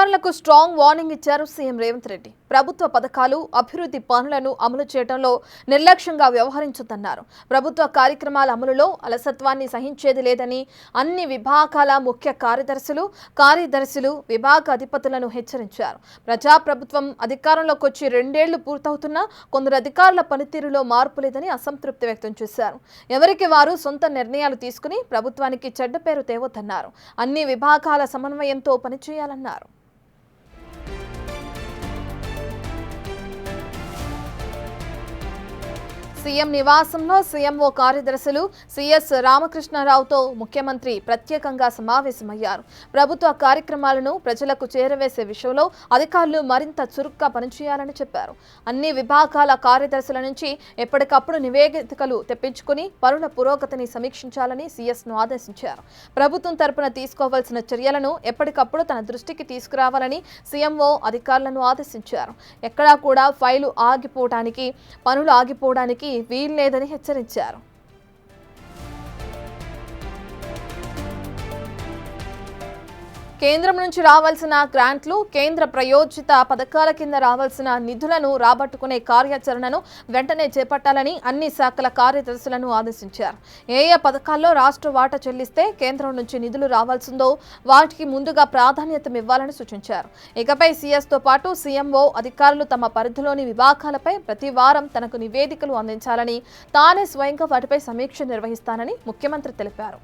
అధికారులకు strong warning ఇచ్చారు CM Revanth Reddy. ప్రభుత్వ పథకాలు, అభివృద్ధి పనులను అమలు చేయడంలో నిర్లక్ష్యంగా వ్యవహరించొద్దన్నారు. ప్రభుత్వ కార్యక్రమాల అమలులో అలసత్వాన్ని సహించేది లేదని అన్ని విభాగాల ముఖ్య కార్యదర్శులు, విభాగ అధిపతులను హెచ్చరించారు. ప్రజాప్రభుత్వం అధికారంలోకి వచ్చి 2 ఏళ్లు పూర్తవుతున్నా కొందరు అధికారుల పనితీరులో మార్పు లేదని అసంతృప్తి వ్యక్తం చేశారు. ఎవరికి వారు సొంత నిర్ణయాలు తీసుకుని ప్రభుత్వానికి చెడ్డ పేరు తేవద్దన్నారు. అన్ని విభాగాల సమన్వయంతో పనిచేయాలన్నారు. సీఎం నివాసంలో సీఎంఓ కార్యదర్శులు సిఎస్ రామకృష్ణారావుతో ముఖ్యమంత్రి ప్రత్యేకంగా సమావేశమయ్యారు. ప్రభుత్వ కార్యక్రమాలను ప్రజలకు చేరవేసే విషయంలో అధికారులు మరింత చురుగ్గా పనిచేయాలని చెప్పారు. అన్ని విభాగాల కార్యదర్శుల నుంచి ఎప్పటికప్పుడు నివేదికలు తెప్పించుకుని పనుల పురోగతిని సమీక్షించాలని సీఎస్ను ఆదేశించారు. ప్రభుత్వం తరపున తీసుకోవాల్సిన చర్యలను ఎప్పటికప్పుడు తన దృష్టికి తీసుకురావాలని సీఎంఓ అధికారులను ఆదేశించారు. ఎక్కడా కూడా పనులు ఆగిపోవడానికి వీల్లేదని హెచ్చరించారు. కేంద్రం నుంచి రావాల్సిన గ్రాంట్లు, కేంద్ర ప్రయోజిత పథకాల కింద రావాల్సిన నిధులను రాబట్టుకునే కార్యాచరణను వెంటనే చేపట్టాలని అన్ని శాఖల కార్యదర్శులను ఆదేశించారు. ఏ పథకాల్లో రాష్ట్ర వాటా చెల్లిస్తే కేంద్రం నుంచి నిధులు రావాల్సిందో వాటికి ముందుగా ప్రాధాన్యతనివ్వాలని సూచించారు. ఇకపై సీఎస్తో పాటు సీఎంఓ అధికారులు తమ పరిధిలోని విభాగాలపై ప్రతి వారం తనకు నివేదికలు అందించాలని, తానే స్వయంగా వాటిపై సమీక్ష నిర్వహిస్తానని ముఖ్యమంత్రి తెలిపారు.